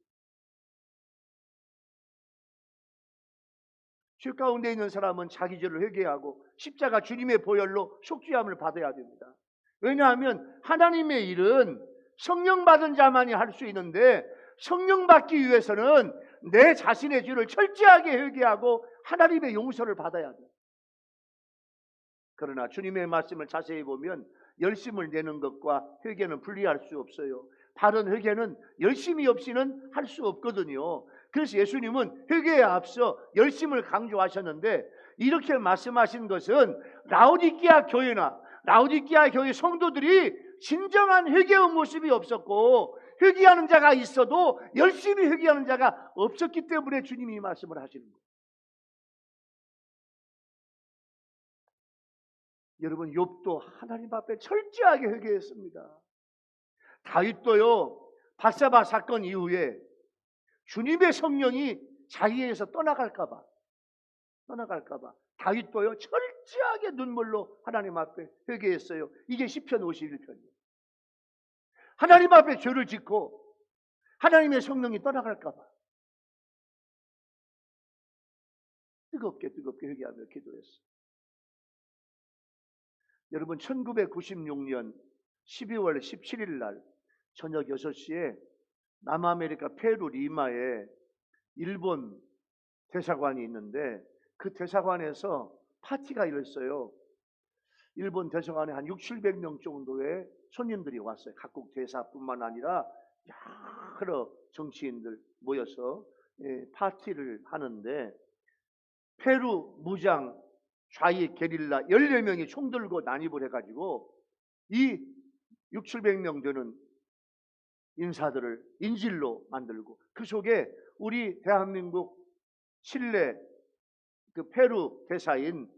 S1: 죄 가운데 있는 사람은 자기 죄를 회개하고 십자가 주님의 보혈로 속죄함을 받아야 됩니다. 왜냐하면 하나님의 일은 성령 받은 자만이 할 수 있는데 성령 받기 위해서는 내 자신의 죄를 철저하게 회개하고 하나님의 용서를 받아야 돼요. 그러나 주님의 말씀을 자세히 보면 열심을 내는 것과 회개는 분리할 수 없어요. 바른 회개는 열심이 없이는 할 수 없거든요. 그래서 예수님은 회개에 앞서 열심을 강조하셨는데 이렇게 말씀하신 것은 라오디게아 교회나 라오디게아 교회 성도들이 진정한 회개의 모습이 없었고 회개하는 자가 있어도 열심히 회개하는 자가 없었기 때문에 주님이 이 말씀을 하시는 거예요. 여러분, 욥도 하나님 앞에 철저하게 회개했습니다. 다윗도요, 밧세바 사건 이후에 주님의 성령이 자기에게서 떠나갈까봐 다윗도요 철저하게 눈물로 하나님 앞에 회개했어요. 이게 시편 51편이에요. 하나님 앞에 죄를 짓고 하나님의 성령이 떠나갈까봐 뜨겁게 회개하며 기도했어요. 여러분, 1996년 12월 17일 날 저녁 6시에 남아메리카 페루 리마에 일본 대사관이 있는데 그 대사관에서 파티가 열렸어요. 일본 대사관에 한 600~700명 정도의 손님들이 왔어요. 각국 대사뿐만 아니라 여러 정치인들 모여서 파티를 하는데 페루 무장 좌익 게릴라 14명이 총 들고 난입을 해가지고 이 600~700명 되는 인사들을 인질로 만들고 그 속에 우리 대한민국 칠레 그 페루 대사인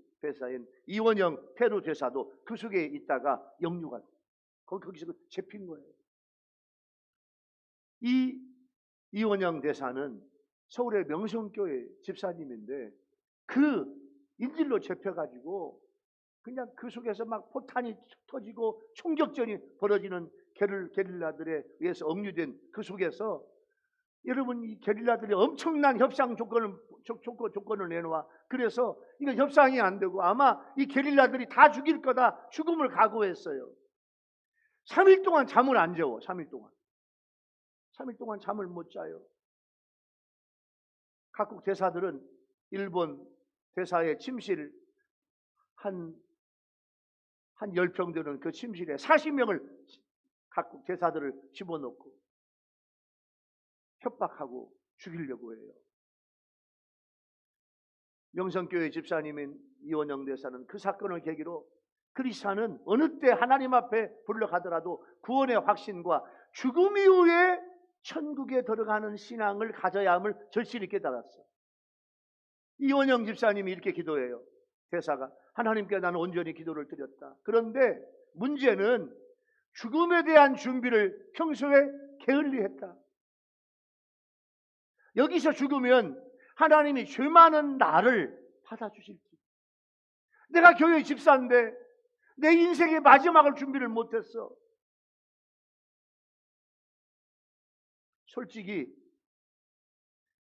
S1: 이원영 페루 대사도 그 속에 있다가 영유가 거기서 잡힌 거예요. 이 이원영 대사는 서울의 명성교회 집사님인데 그 인질로 잡혀가지고 그냥 그 속에서 막 포탄이 터지고 총격전이 벌어지는 게릴라들에 의해서 억류된 그 속에서 여러분, 이 게릴라들이 엄청난 협상 조건을 내놓아. 그래서 이거 협상이 안 되고 아마 이 게릴라들이 다 죽일 거다, 죽음을 각오했어요. 3일 동안 잠을 안 재워. 3일 동안 잠을 못 자요. 각국 대사들은 일본 대사의 침실 한 10평 되는 그 침실에 40명을 각국 대사들을 집어넣고 협박하고 죽이려고 해요. 명성교회 집사님인 이원영 대사는 그 사건을 계기로 크리스찬은 어느 때 하나님 앞에 불러가더라도 구원의 확신과 죽음 이후에 천국에 들어가는 신앙을 가져야 함을 절실히 깨달았어. 이원영 집사님이 이렇게 기도해요. 대사가 하나님께 나는 온전히 기도를 드렸다. 그런데 문제는 죽음에 대한 준비를 평소에 게을리했다. 여기서 죽으면 하나님이 죄 많은 나를 받아주실지. 내가 교회 집사인데 내 인생의 마지막을 준비를 못했어. 솔직히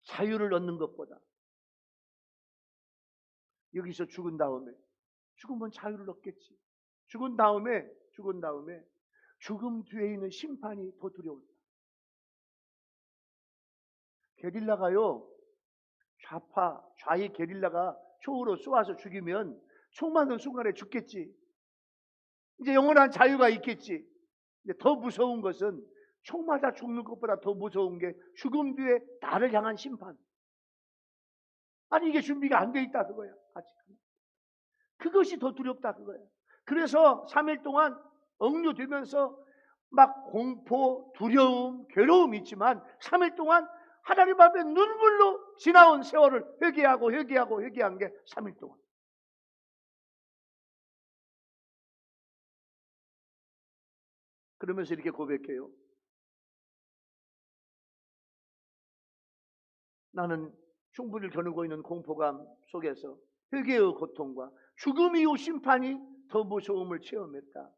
S1: 자유를 얻는 것보다 여기서 죽으면 자유를 얻겠지. 죽은 다음에 죽음 뒤에 있는 심판이 더 두려울 거야. 게릴라가요, 좌익 게릴라가 총으로 쏘아서 죽이면 총 맞는 순간에 죽겠지. 이제 영원한 자유가 있겠지. 근데 더 무서운 것은 총 맞아 죽는 것보다 더 무서운 게 죽음 뒤에 나를 향한 심판. 아니, 이게 준비가 안 돼 있다 그거야. 아직. 그것이 더 두렵다 그거야. 그래서 3일 동안 억류되면서 막 공포, 두려움, 괴로움이 있지만 3일 동안 하나님 앞에 눈물로 지나온 세월을 회개한 게 3일 동안. 그러면서 이렇게 고백해요. 나는 충분히 겨누고 있는 공포감 속에서 회개의 고통과 죽음 이후 심판이 더 무서움을 체험했다.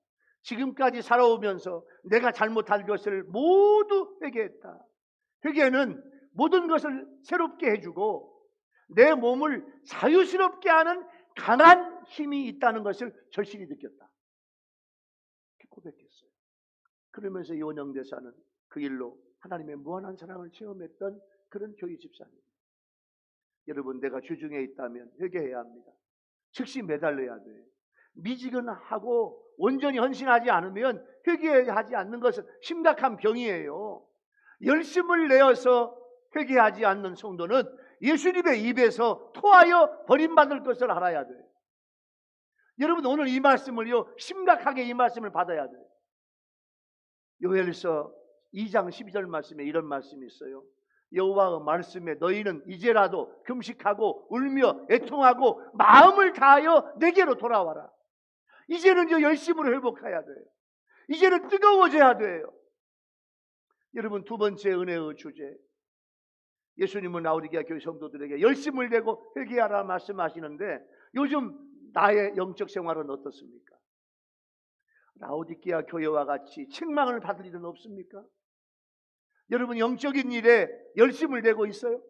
S1: 지금까지 살아오면서 내가 잘못한 것을 모두 회개했다. 회개는 모든 것을 새롭게 해주고 내 몸을 자유스럽게 하는 강한 힘이 있다는 것을 절실히 느꼈다. 이렇게 고백했어요. 그러면서 이 원영대사는 그 일로 하나님의 무한한 사랑을 체험했던 그런 교회 집사입니다. 여러분, 내가 주중에 있다면 회개해야 합니다. 즉시 매달려야 돼요. 미지근하고 온전히 헌신하지 않으면 회개하지 않는 것은 심각한 병이에요. 열심을 내어서 회개하지 않는 성도는 예수님의 입에서 토하여 버림받을 것을 알아야 돼요. 여러분, 오늘 이 말씀을요, 심각하게 이 말씀을 받아야 돼요. 요엘서 2장 12절 말씀에 이런 말씀이 있어요. 여호와의 말씀에 너희는 이제라도 금식하고 울며 애통하고 마음을 다하여 내게로 돌아와라. 이제는 열심으로 회복해야 돼요. 이제는 뜨거워져야 돼요. 여러분, 두 번째 은혜의 주제, 예수님은 라오디게아 교회 성도들에게 열심을 내고 회개하라 말씀하시는데 요즘 나의 영적 생활은 어떻습니까? 라오디게아 교회와 같이 책망을 받을 일은 없습니까? 여러분, 영적인 일에 열심을 내고 있어요?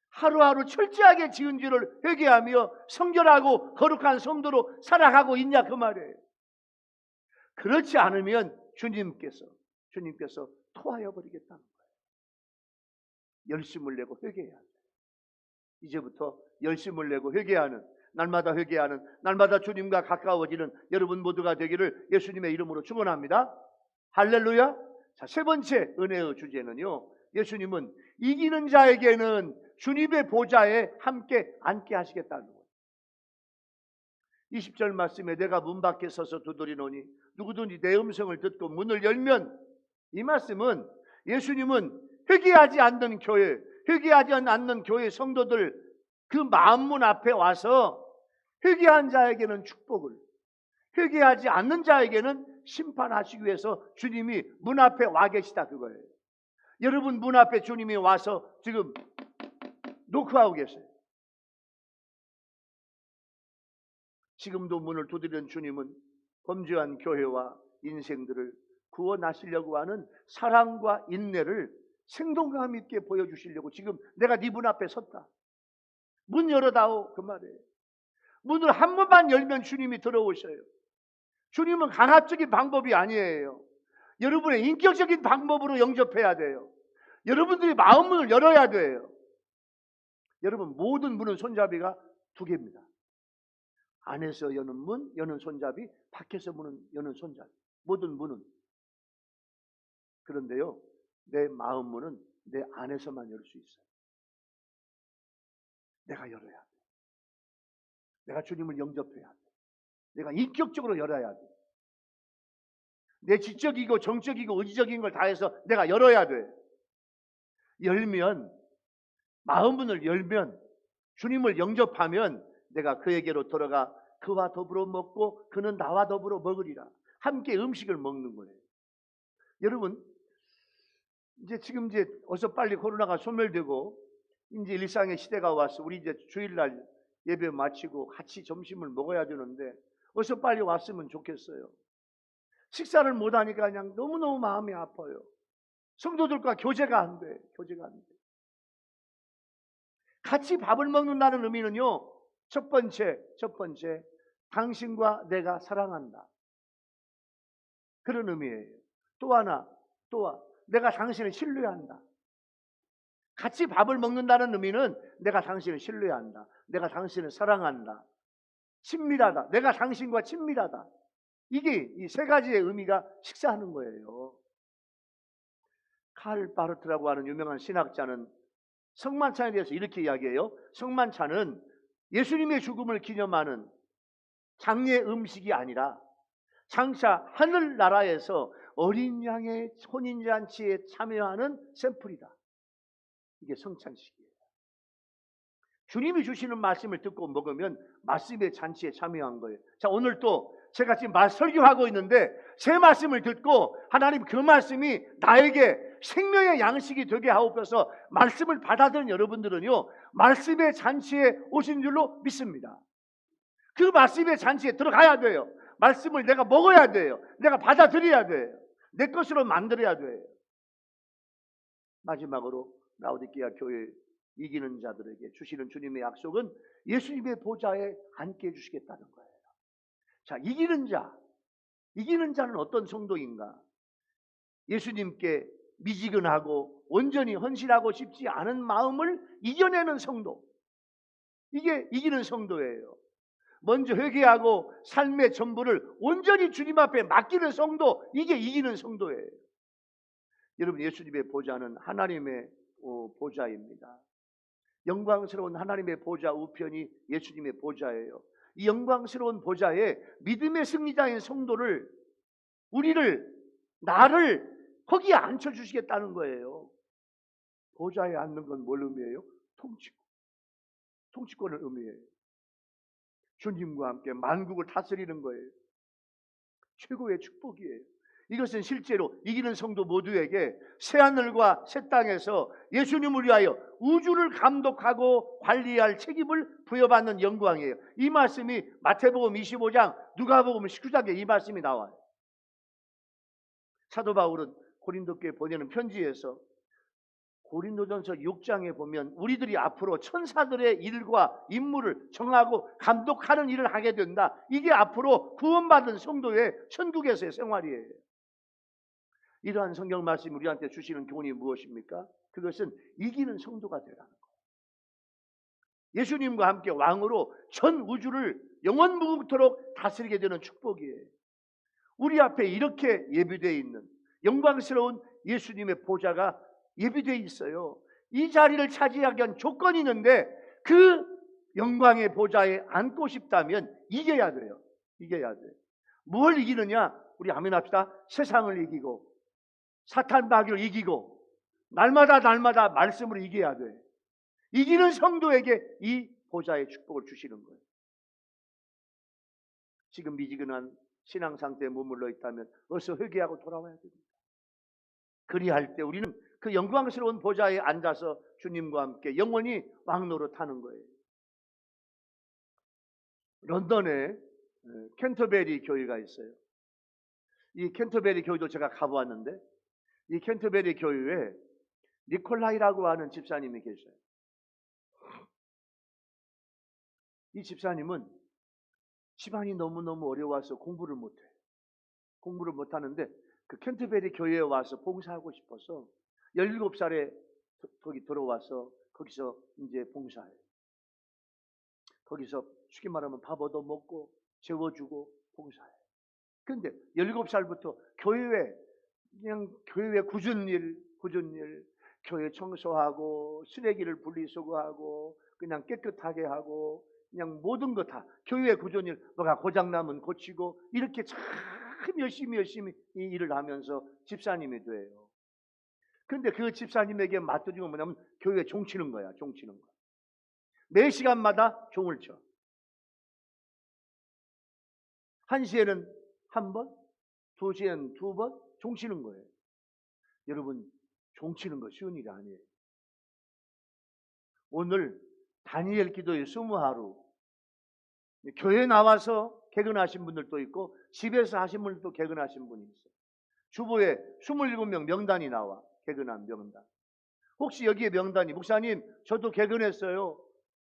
S1: 하루하루 철저하게 지은 죄를 회개하며 성결하고 거룩한 성도로 살아가고 있냐 그 말이에요. 그렇지 않으면 주님께서 토하여 버리겠다는 거예요. 열심을 내고 회개해야 돼요. 이제부터 열심을 내고 회개하는, 날마다 회개하는, 날마다 주님과 가까워지는 여러분 모두가 되기를 예수님의 이름으로 축원합니다. 할렐루야. 자, 세 번째 은혜의 주제는요, 예수님은 이기는 자에게는 주님의 보좌에 함께 앉게 하시겠다는 거예요. 20절 말씀에 내가 문 밖에 서서 두드리노니 누구든지 내 음성을 듣고 문을 열면, 이 말씀은 예수님은 회개하지 않는 교회 성도들 그 마음문 앞에 와서 회개한 자에게는 축복을, 회개하지 않는 자에게는 심판하시기 위해서 주님이 문 앞에 와 계시다 그거예요. 여러분, 문 앞에 주님이 와서 지금 노크하고 계세요. 지금도 문을 두드리는 주님은 범죄한 교회와 인생들을 구원하시려고 하는 사랑과 인내를 생동감 있게 보여주시려고 지금 내가 네 문 앞에 섰다. 문 열어다오 그 말이에요. 문을 한 번만 열면 주님이 들어오셔요. 주님은 강압적인 방법이 아니에요. 여러분의 인격적인 방법으로 영접해야 돼요. 여러분들이 마음문을 열어야 돼요. 여러분, 모든 문은 손잡이가 두 개입니다. 안에서 여는 문, 여는 손잡이, 밖에서 여는 손잡이. 모든 문은. 그런데요, 내 마음 문은 내 안에서만 열 수 있어요. 내가 열어야 돼. 내가 주님을 영접해야 돼. 내가 인격적으로 열어야 돼. 내 지적이고 정적이고 의지적인 걸 다해서 내가 열어야 돼. 열면, 마음 문을 열면, 주님을 영접하면 내가 그에게로 돌아가 그와 더불어 먹고 그는 나와 더불어 먹으리라. 함께 음식을 먹는 거예요. 여러분, 지금 어서 빨리 코로나가 소멸되고 이제 일상의 시대가 와서 우리 이제 주일날 예배 마치고 같이 점심을 먹어야 되는데 어서 빨리 왔으면 좋겠어요. 식사를 못하니까 그냥 너무너무 마음이 아파요. 성도들과 교제가 안 돼. 같이 밥을 먹는다는 의미는요, 첫 번째, 당신과 내가 사랑한다. 그런 의미예요. 또 하나, 내가 당신을 신뢰한다. 같이 밥을 먹는다는 의미는 내가 당신을 신뢰한다. 내가 당신을 사랑한다. 친밀하다. 내가 당신과 친밀하다. 이게 이 세 가지의 의미가 식사하는 거예요. 칼 바르트라고 하는 유명한 신학자는 성만찬에 대해서 이렇게 이야기해요. 성만찬은 예수님의 죽음을 기념하는 장례 음식이 아니라 장차 하늘나라에서 어린 양의 혼인잔치에 참여하는 샘플이다. 이게 성찬식이에요. 주님이 주시는 말씀을 듣고 먹으면 말씀의 잔치에 참여한 거예요. 자, 오늘 또 제가 지금 설교하고 있는데 제 말씀을 듣고 하나님 그 말씀이 나에게 생명의 양식이 되게 하옵소서. 말씀을 받아들인 여러분들은요, 말씀의 잔치에 오신 줄로 믿습니다. 그 말씀의 잔치에 들어가야 돼요. 말씀을 내가 먹어야 돼요. 내가 받아들여야 돼요. 내 것으로 만들어야 돼요. 마지막으로 라오디게아 교회 이기는 자들에게 주시는 주님의 약속은 예수님의 보좌에 앉게 해주시겠다는 거예요. 자, 이기는 자는 어떤 성도인가? 예수님께 미지근하고 온전히 헌신하고 싶지 않은 마음을 이겨내는 성도. 이게 이기는 성도예요. 먼저 회개하고 삶의 전부를 온전히 주님 앞에 맡기는 성도, 이게 이기는 성도예요. 여러분, 예수님의 보좌는 하나님의 보좌입니다. 영광스러운 하나님의 보좌 우편이 예수님의 보좌예요. 이 영광스러운 보좌에 믿음의 승리자인 성도를, 나를 거기에 앉혀주시겠다는 거예요. 보좌에 앉는 건 뭘 의미해요? 통치권을 의미해요. 주님과 함께 만국을 다스리는 거예요. 최고의 축복이에요. 이것은 실제로 이기는 성도 모두에게 새하늘과 새 땅에서 예수님을 위하여 우주를 감독하고 관리할 책임을 부여받는 영광이에요. 이 말씀이 마태복음 25장, 누가복음 19장에 이 말씀이 나와요. 사도 바울은 고린도교에 보내는 편지에서 고린도전서 6장에 보면 우리들이 앞으로 천사들의 일과 임무를 정하고 감독하는 일을 하게 된다. 이게 앞으로 구원받은 성도의 천국에서의 생활이에요. 이러한 성경 말씀이 우리한테 주시는 교훈이 무엇입니까? 그것은 이기는 성도가 되라는 거예요. 예수님과 함께 왕으로 전 우주를 영원무궁토록 다스리게 되는 축복이에요. 우리 앞에 이렇게 예비되어 있는 영광스러운 예수님의 보좌가 예비되어 있어요. 이 자리를 차지하기 위한 조건이 있는데 그 영광의 보좌에 앉고 싶다면 이겨야 돼요. 이겨야 돼요. 뭘 이기느냐? 우리 아멘 합시다. 세상을 이기고 사탄 마귀를 이기고 날마다 말씀으로 이겨야 돼. 이기는 성도에게 이 보좌의 축복을 주시는 거예요. 지금 미지근한 신앙 상태에 머물러 있다면 어서 회개하고 돌아와야 됩니다. 그리할 때 우리는 그 영광스러운 보좌에 앉아서 주님과 함께 영원히 왕노릇하는 거예요. 런던에 캔터베리 교회가 있어요. 이 캔터베리 교회도 제가 가보았는데 이 캔터베리 교회에 니콜라이라고 하는 집사님이 계셔요. 이 집사님은 집안이 너무너무 어려워서 공부를 못해요. 공부를 못하는데 그 캔터베리 교회에 와서 봉사하고 싶어서 17살에 거기 들어와서 거기서 이제 봉사해요. 거기서 쉽게 말하면 밥 얻어 먹고 재워주고 봉사해요. 그런데 17살부터 교회에 굳은 일, 교회 청소하고 쓰레기를 분리수거하고 그냥 깨끗하게 하고 그냥 모든 거 다 교회의 굳은 일, 뭐가 고장나면 고치고 이렇게 참 열심히 이 일을 하면서 집사님이 돼요. 근데 그 집사님에게 맡겨진 건 뭐냐면 교회에 종치는 거야. 종치는 거. 매 시간마다 종을 쳐. 1시에는 한 번, 2시에는 2번 종치는 거예요. 여러분, 종치는 거 쉬운 일이 아니에요. 오늘 다니엘 기도의 20하루 교회 나와서 개근하신 분들도 있고 집에서 하신 분들도 개근하신 분이 있어요. 주보에 27명 명단이 나와. 개근한 명단. 혹시 여기에 명단이 목사님 저도 개근했어요.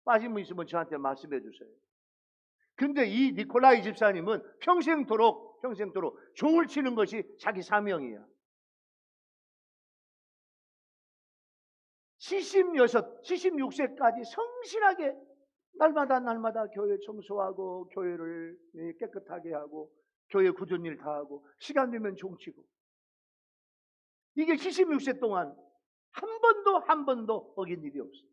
S1: 빠진 분 있으면 저한테 말씀해 주세요. 근데 이 니콜라이 집사님은 평생토록 종을 치는 것이 자기 사명이야. 76세까지 성실하게 날마다 교회 청소하고 교회를 깨끗하게 하고 교회 굳은 일 다 하고 시간 되면 종치고 이게 76세 동안 한 번도 어긴 일이 없어요.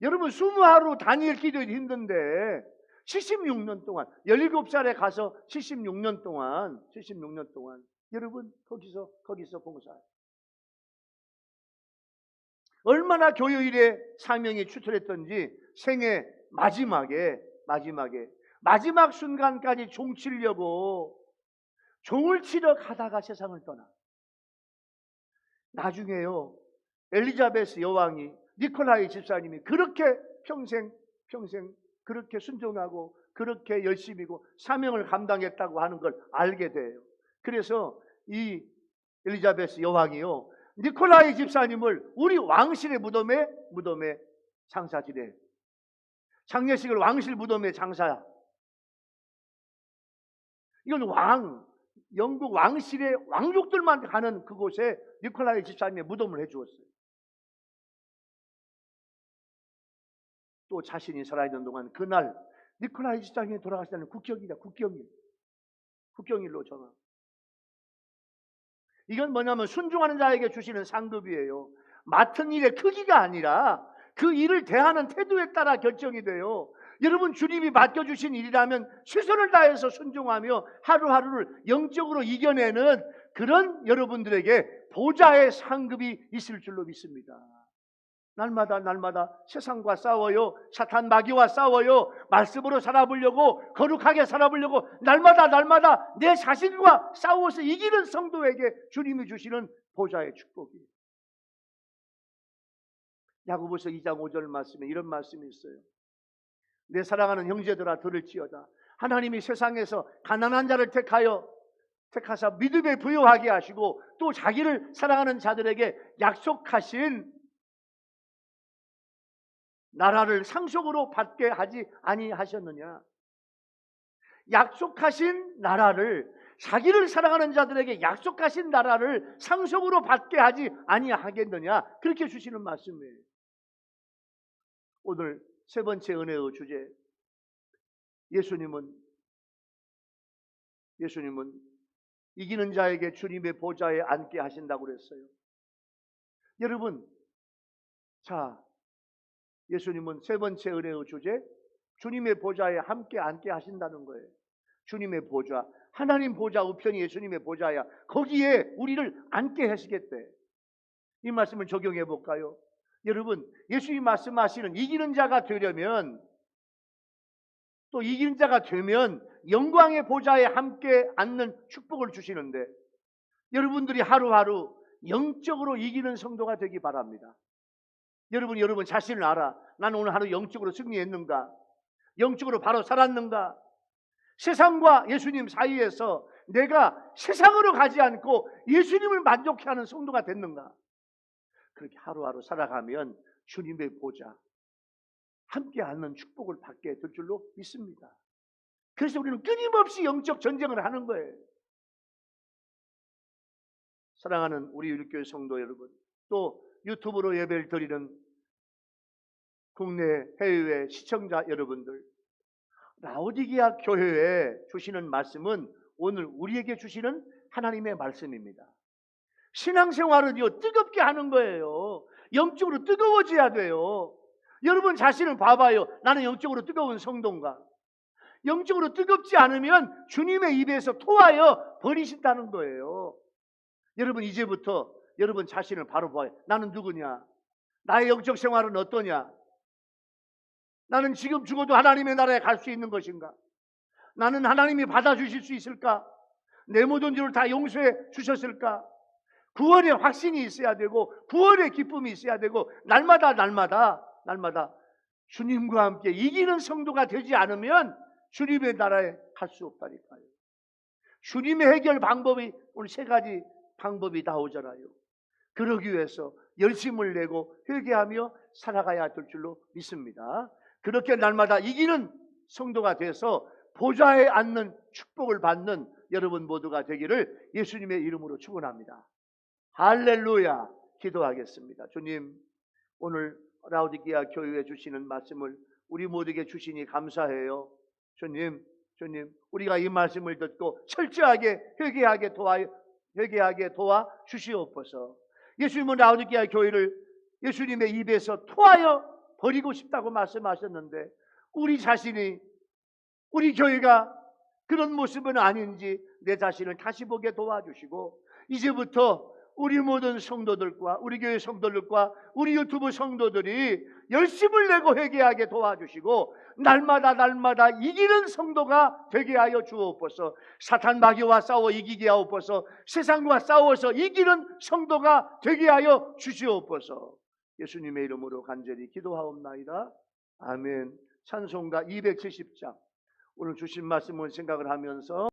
S1: 여러분 20하루 다니엘 기도해도 힘든데 76년 동안 17살에 가서 76년 동안 여러분 거기서 봉사해요. 얼마나 교회 일에 사명이 추출했던지 생애 마지막에 마지막 순간까지 종치려고 종을 치러 가다가 세상을 떠나. 나중에요, 엘리자베스 여왕이, 니콜라이 집사님이 그렇게 평생 그렇게 순종하고 그렇게 열심히고 사명을 감당했다고 하는 걸 알게 돼요. 그래서 이 엘리자베스 여왕이요, 니콜라이 집사님을 우리 왕실의 무덤에 장사지래. 장례식을 왕실 무덤에 장사야. 이건 영국 왕실의 왕족들만 가는 그곳에 니콜라이 집사님의 무덤을 해주었어요. 또 자신이 살아있는 동안 그날 니콜라이 집사님이 돌아가시다는 국경일로 전화. 이건 뭐냐면 순종하는 자에게 주시는 상급이에요. 맡은 일의 크기가 아니라 그 일을 대하는 태도에 따라 결정이 돼요. 여러분, 주님이 맡겨주신 일이라면 최선을 다해서 순종하며 하루하루를 영적으로 이겨내는 그런 여러분들에게 보좌의 상급이 있을 줄로 믿습니다. 날마다 세상과 싸워요. 사탄 마귀와 싸워요. 말씀으로 살아보려고, 거룩하게 살아보려고 날마다 내 자신과 싸워서 이기는 성도에게 주님이 주시는 보좌의 축복이에요. 야고보서 2장 5절 말씀에 이런 말씀이 있어요. 내 사랑하는 형제들아 들을지어다. 하나님이 세상에서 가난한 자를 택하사 믿음에 부요하게 하시고 또 자기를 사랑하는 자들에게 약속하신 나라를 상속으로 받게 하지 아니하셨느냐. 약속하신 나라를, 자기를 사랑하는 자들에게 약속하신 나라를 상속으로 받게 하지 아니하겠느냐. 그렇게 주시는 말씀이에요. 오늘 세 번째 은혜의 주제, 예수님은 이기는 자에게 주님의 보좌에 앉게 하신다고 그랬어요. 여러분, 자, 예수님은 세 번째 은혜의 주제, 주님의 보좌에 함께 앉게 하신다는 거예요. 주님의 보좌, 하나님 보좌 우편이 예수님의 보좌야. 거기에 우리를 앉게 하시겠대. 이 말씀을 적용해 볼까요? 여러분, 예수님 말씀하시는 이기는 자가 되려면, 또 이기는 자가 되면 영광의 보좌에 함께 앉는 축복을 주시는데, 여러분들이 하루하루 영적으로 이기는 성도가 되기 바랍니다. 여러분 자신을 알아. 나는 오늘 하루 영적으로 승리했는가? 영적으로 바로 살았는가? 세상과 예수님 사이에서 내가 세상으로 가지 않고 예수님을 만족해 하는 성도가 됐는가? 그렇게 하루하루 살아가면 주님의 보좌 함께 앉는 축복을 받게 될 줄로 믿습니다. 그래서 우리는 끊임없이 영적 전쟁을 하는 거예요. 사랑하는 우리 율교회 성도 여러분, 또 유튜브로 예배를 드리는 국내 해외 시청자 여러분들, 라오디게아 교회에 주시는 말씀은 오늘 우리에게 주시는 하나님의 말씀입니다. 신앙생활은요, 뜨겁게 하는 거예요. 영적으로 뜨거워져야 돼요. 여러분 자신을 봐봐요. 나는 영적으로 뜨거운 성도인가? 영적으로 뜨겁지 않으면 주님의 입에서 토하여 버리신다는 거예요. 여러분, 이제부터 여러분 자신을 바로 봐요. 나는 누구냐? 나의 영적 생활은 어떠냐? 나는 지금 죽어도 하나님의 나라에 갈 수 있는 것인가? 나는 하나님이 받아주실 수 있을까? 내 모든 죄를 다 용서해 주셨을까? 구원의 확신이 있어야 되고 구원의 기쁨이 있어야 되고 날마다 주님과 함께 이기는 성도가 되지 않으면 주님의 나라에 갈 수 없다니까요. 주님의 해결 방법이 오늘 세 가지 방법이 나오잖아요. 그러기 위해서 열심을 내고 회개하며 살아가야 될 줄로 믿습니다. 그렇게 날마다 이기는 성도가 돼서 보좌에 앉는 축복을 받는 여러분 모두가 되기를 예수님의 이름으로 축원합니다. 할렐루야. 기도하겠습니다. 주님, 오늘 라오디게아 교회에 주시는 말씀을 우리 모두에게 주시니 감사해요. 주님, 우리가 이 말씀을 듣고 철저하게 회개하게 도와 주시옵소서. 예수님은 라오디게아 교회를 예수님의 입에서 토하여 버리고 싶다고 말씀하셨는데, 우리 자신이, 우리 교회가 그런 모습은 아닌지 내 자신을 다시 보게 도와주시고, 이제부터 우리 모든 성도들과 우리 교회 성도들과 우리 유튜브 성도들이 열심을 내고 회개하게 도와주시고 날마다 이기는 성도가 되게 하여 주옵소서. 사탄 마귀와 싸워 이기게 하옵소서. 세상과 싸워서 이기는 성도가 되게 하여 주시옵소서. 예수님의 이름으로 간절히 기도하옵나이다. 아멘. 찬송가 270장 오늘 주신 말씀을 생각을 하면서